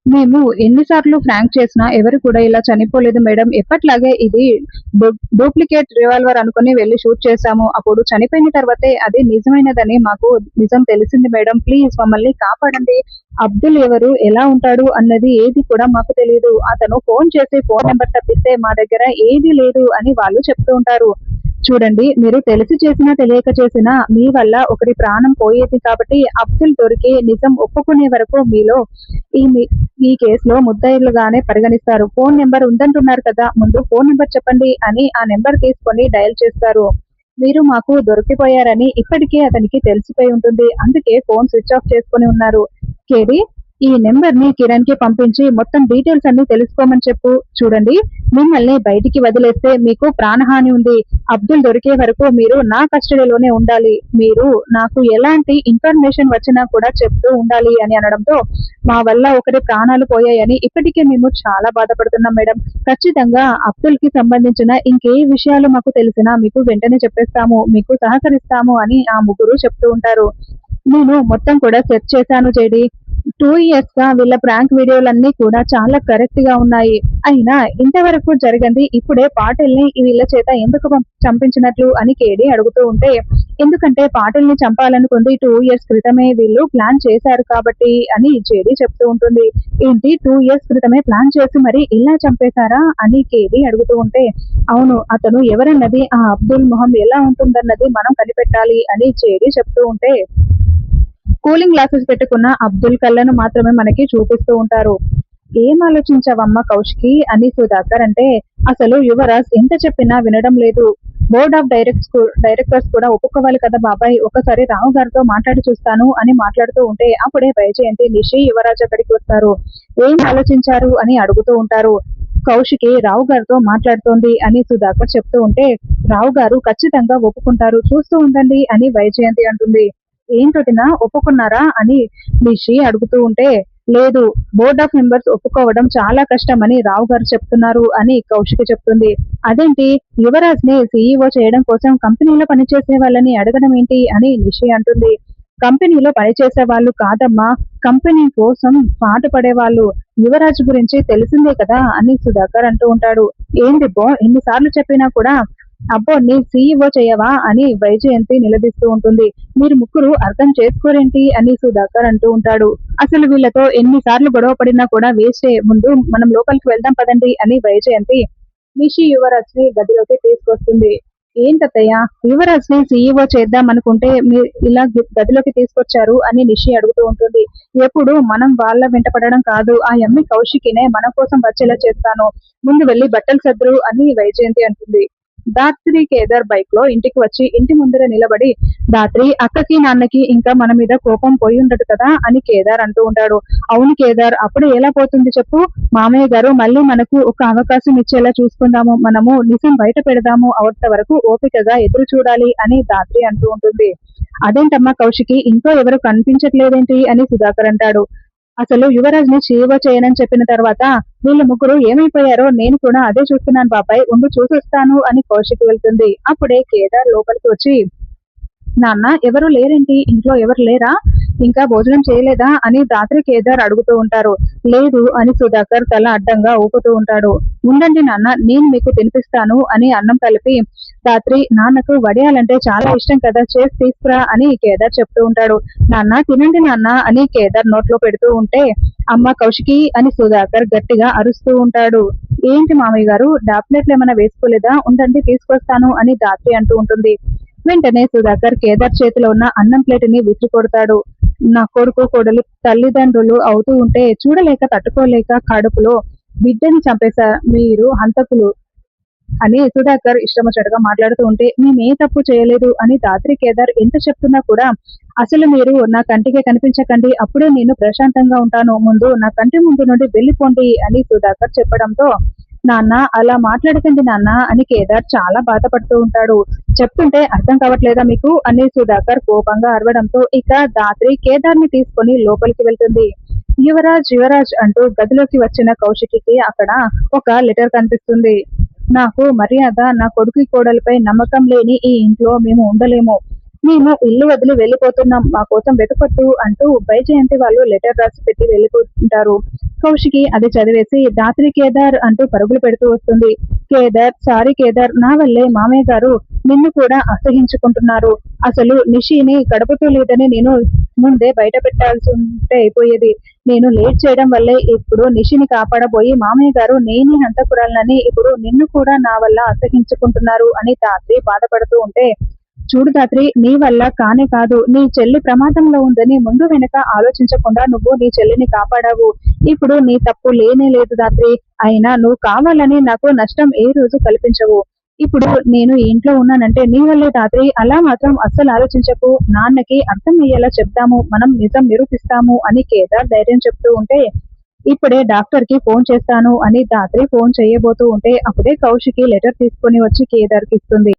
మేము ఎన్నిసార్లు ఫ్రాంక్ చేసినా ఎవరు కూడా ఇలా చనిపోలేదు మేడం. ఎప్పట్లాగే ఇది డూప్లికేట్ రివాల్వర్ అనుకుని వెళ్లి షూట్ చేశాము. అప్పుడు చనిపోయిన తర్వాతే అది నిజమైనదని మాకు నిజం తెలిసింది మేడం. ప్లీజ్ మమ్మల్ని కాపాడండి. అబ్దుల్ ఎవరు, ఎలా ఉంటాడు అన్నది ఏది కూడా మాకు తెలియదు. అతను ఫోన్ చేసి ఫోన్ నెంబర్ తప్పిస్తే మా దగ్గర ఏదీ లేదు అని వాళ్ళు చెప్తూ ఉంటారు. చూడండి, మీరు తెలిసి చేసినా తెలియక చేసినా మీ వల్ల ఒకరి ప్రాణం పోయేది కాబట్టి అబ్దుల్ దొరికి నిజం ఒప్పుకునే వరకు మీలో ఈ కేసులో ముద్దాయిలుగానే పరిగణిస్తారు. ఫోన్ నెంబర్ ఉందంటున్నారు కదా, ముందు ఫోన్ నెంబర్ చెప్పండి అని ఆ నెంబర్ తీసుకొని డయల్ చేస్తారు. మీరు మాకు దొరికిపోయారని ఇప్పటికే అతనికి తెలిసిపోయి ఉంటుంది. అందుకే ఫోన్ స్విచ్ ఆఫ్ చేసుకుని ఉన్నారు. కేడి, ఈ నెంబర్ ని కిరణ్ కి పంపించి మొత్తం డీటెయిల్స్ అన్ని తెలుసుకోమని చెప్పు. చూడండి, మిమ్మల్ని బయటికి వదిలేస్తే మీకు ప్రాణహాని ఉంది. అబ్దుల్ దొరికే వరకు మీరు నా కస్టడీలోనే ఉండాలి. మీరు నాకు ఎలాంటి ఇన్ఫర్మేషన్ వచ్చినా కూడా చెప్తూ ఉండాలి అని అనడంతో, మా వల్ల ఒకరి ప్రాణాలు పోయాయని ఇప్పటికే మేము చాలా బాధపడుతున్నాం మేడం. ఖచ్చితంగా అబ్దుల్ కి సంబంధించిన ఇంకే విషయాలు మాకు తెలిసినా మీకు వెంటనే చెప్పేస్తాము, మీకు సహకరిస్తాము అని ఆ ముగ్గురు చెప్తూ ఉంటారు. నేను మొత్తం కూడా సెర్చ్ చేశాను జేడి. 2 ఇయర్స్ గా వీళ్ళ ప్రాంక్ వీడియోలన్నీ కూడా చాలా కరెక్ట్ గా ఉన్నాయి. అయినా ఇంతవరకు జరిగింది ఇప్పుడే పాటిల్ని వీళ్ళ చేత ఎందుకు చంపించినట్లు అని కేడి అడుగుతూ ఉంటే, ఎందుకంటే పాటిల్ని చంపాలనుకుంది 2 ఇయర్స్ క్రితమే వీళ్ళు ప్లాన్ చేశారు కాబట్టి అని జేడి చెప్తూ ఉంటుంది. ఏంటి, 2 ఇయర్స్ క్రితమే ప్లాన్ చేసి మరి ఇలా చంపేశారా అని కేడి అడుగుతూ ఉంటే, అవును, అతను ఎవరన్నది, ఆ అబ్దుల్ మొహం ఎలా ఉంటుందన్నది మనం కనిపెట్టాలి అని జేడి చెప్తూ ఉంటే, కూలింగ్ గ్లాసెస్ పెట్టుకున్న అబ్దుల్ కళ్ళను మాత్రమే మనకి చూపిస్తూ ఉంటారు. ఏం ఆలోచించావమ్మా కౌశికి అని సుధాకర్ అంటే, అసలు యువరాజ్ ఎంత చెప్పినా వినడం లేదు. బోర్డ్ ఆఫ్ డైరెక్టర్స్ కూడా ఒప్పుకోవాలి కదా బాబాయ్, ఒకసారి రావు గారితో మాట్లాడి చూస్తాను అని మాట్లాడుతూ ఉంటే, అప్పుడే వైజయంతి, నిషి, యువరాజ్ అక్కడికి వస్తారు. ఏం ఆలోచించారు అని అడుగుతూ ఉంటారు. కౌశికి రావు గారితో మాట్లాడుతోంది అని సుధాకర్ చెప్తూ ఉంటే, రావు గారు ఖచ్చితంగా ఒప్పుకుంటారు, చూస్తూ ఉండండి అని వైజయంతి అంటుంది. ఏంటొదినా, ఒప్పుకున్నారా అని నిషి అడుగుతూ ఉంటే, లేదు, బోర్డ్ ఆఫ్ మెంబర్స్ ఒప్పుకోవడం చాలా కష్టం అని రావు గారు చెప్తున్నారు అని కౌశికి చెప్తుంది. అదేంటి, యువరాజ్ ని సీఈఓ చేయడం కోసం కంపెనీలో పనిచేసే వాళ్ళని అడగడం ఏంటి అని నిషి అంటుంది. కంపెనీలో పనిచేసే వాళ్ళు కాదమ్మా, కంపెనీ కోసం పాటుపడే వాళ్ళు. యువరాజ్ గురించి తెలిసిందే కదా అని సుధాకర్ అంటూ ఉంటాడు. ఏందిబ్బో, ఎన్నిసార్లు చెప్పినా కూడా అబ్బో నీ సీఈఓ చేయవా అని వైజయంతి నిలదీస్తూ ఉంటుంది. మీరు ముగ్గురు అర్థం చేసుకోరేంటి అని సుధాకర్ అంటూ ఉంటాడు. అసలు వీళ్ళతో ఎన్నిసార్లు గొడవ పడినా కూడా వేస్టే, ముందు మనం లోపలికి వెళ్దాం పదండి అని వైజయంతి నిషి యువరాజ్ ని గదిలోకి తీసుకొస్తుంది. ఏంటత్తయ్య, యువరాజ్ ని సీఈఓ చేద్దాం అనుకుంటే మీరు ఇలా గదిలోకి తీసుకొచ్చారు అని నిషి అడుగుతూ ఉంటుంది. ఎప్పుడు మనం వాళ్ళ వెంట పడడం కాదు, ఆ యమ్మి కౌశికినే మన కోసం వచ్చేలా చేస్తాను, ముందు వెళ్లి బట్టలు సద్దురు అని వైజయంతి అంటుంది. దాత్రి కేదార్ బైక్ లో ఇంటికి వచ్చి ఇంటి ముందర నిలబడి, దాత్రి, అక్కకి నాన్నకి ఇంకా మన మీద కోపం పోయి ఉండదు కదా అని కేదార్ అంటూ ఉంటాడు. అవును కేదార్, అప్పుడు ఎలా పోతుంది చెప్పు, మామయ్య గారు మళ్ళీ మనకు ఒక అవకాశం ఇచ్చేలా చూసుకుందాము, మనము నిజం బయట పెడదాము, అవత వరకు ఓపికగా ఎదురు చూడాలి అని దాత్రి అంటూ ఉంటుంది. అదేంటమ్మా కౌశికి, ఇంట్లో ఎవరు కనిపించట్లేదేంటి అని సుధాకర్ అంటాడు. అసలు యువరాజ్ ని సీఈఓ చేయనని చెప్పిన తర్వాత వీళ్ళ ముగ్గురు ఏమైపోయారో నేను కూడా అదే చూస్తున్నాను బాబాయ్, ఉండు చూసొస్తాను అని కౌశిక్ వెళ్తుంది. అప్పుడే కేదార్ లోపలికి వచ్చి, నాన్న ఎవరు లేరేంటి, ఇంట్లో ఎవరు లేరా, ఇంకా భోజనం చేయలేదా అని దాత్రి కేదార్ అడుగుతూ ఉంటారు. లేదు అని సుధాకర్ తల అడ్డంగా ఊపుతూ ఉంటాడు. ఉండండి నాన్న, నేను మీకు తినిపిస్తాను అని అన్నం కలిపి, దాత్రి, నాన్నకు వడియాలంటే చాలా ఇష్టం కదా, చేసి తీసుకురా అని కేదార్ చెప్తూ ఉంటాడు. నాన్న తినండి నాన్న అని కేదార్ నోట్లో పెడుతూ ఉంటే, అమ్మ కౌశికి అని సుధాకర్ గట్టిగా అరుస్తూ ఉంటాడు. ఏంటి మామయ్య గారు, టాబ్లెట్లు ఏమైనా వేసుకోలేదా, ఉండండి తీసుకొస్తాను అని దాత్రి అంటూ ఉంటుంది. వెంటనే సుధాకర్ కేదార్ చేతిలో ఉన్న అన్నం ప్లేటుని విసిరి కొడతాడు. నా కొడుకు కోడలు తల్లిదండ్రులు అవుతూ ఉంటే చూడలేక తట్టుకోలేక కడుపులో బిడ్డని చంపేశా, మీరు హంతకులు అని సుధాకర్ ఇష్టమొచ్చటగా మాట్లాడుతూ ఉంటే, మేమే తప్పు చేయలేదు అని దాత్రి కేదార్ ఎంత చెప్తున్నా కూడా, అసలు మీరు నా కంటికే కనిపించకండి, అప్పుడే నేను ప్రశాంతంగా ఉంటాను, ముందు నా కంటి ముందు నుండి వెళ్ళిపోండి అని సుధాకర్ చెప్పడంతో, నాన్న అలా మాట్లాడకండి నాన్న అని కేదార్ చాలా బాధపడుతూ ఉంటాడు. చెప్తుంటే అర్థం కావట్లేదా మీకు అని సుధాకర్ కోపంగా అరవడంతో ఇక దాత్రి కేదార్ ని తీసుకొని లోపలికి వెళ్తుంది. యువరాజ్ యువరాజ్ అంటూ గదిలోకి వచ్చిన కౌశికి అక్కడ ఒక లెటర్ కనిపిస్తుంది. నాకు మర్యాద, నా కొడుకు కోడలిపై నమ్మకం లేని ఈ ఇంట్లో మేము ఉండలేము, మేము ఇల్లు వదిలి వెళ్ళిపోతున్నాం, మా కోసం వెతకొట్టు అంటూ వైజయంతి వాళ్ళు లెటర్ రాసి పెట్టి వెళ్ళిపోతుంటారు. కౌశికి అది చదివేసి దాత్రి కేదార్ అంటూ పరుగులు పెడుతూ వస్తుంది. కేదార్, సారీ కేదార్, నా వల్లే మామయ్య గారు నిన్ను కూడా అసహించుకుంటున్నారు. అసలు నిషిని కడుపుతూ లేదని నేను ముందే బయట పెట్టాల్సి ఉంటే అయిపోయేది. నేను లేట్ చేయడం వల్లే ఇప్పుడు నిషిని కాపాడబోయి మామయ్య గారు నేనే హంతకురాలనని ఇప్పుడు నిన్ను కూడా నా వల్ల అసహించుకుంటున్నారు అని దాత్రి బాధపడుతూ ఉంటే, చూడు దాత్రి, నీ వల్ల కానే కాదు, నీ చెల్లి ప్రమాదంలో ఉందని ముందు వెనక ఆలోచించకుండా నువ్వు నీ చెల్లిని కాపాడావు. ఇప్పుడు నీ తప్పు లేనే లేదు దాత్రి. అయినా నువ్వు కావాలని నాకు నష్టం ఏ రోజు కల్పించవు. ఇప్పుడు నేను ఈ ఇంట్లో ఉన్నానంటే నీ వల్లే దాత్రి. అలా మాత్రం అస్సలు ఆలోచించకు. నాన్నకి అర్థమయ్యేలా చెప్తాము, మనం నిజం నిరూపిస్తాము అని కేదార్ ధైర్యం చెప్తూ ఉంటే, ఇప్పుడే డాక్టర్ కి ఫోన్ చేస్తాను అని దాత్రి ఫోన్ చేయబోతూ ఉంటే అప్పుడే కౌశికి లెటర్ తీసుకుని వచ్చి కేదార్ కి ఇస్తుంది.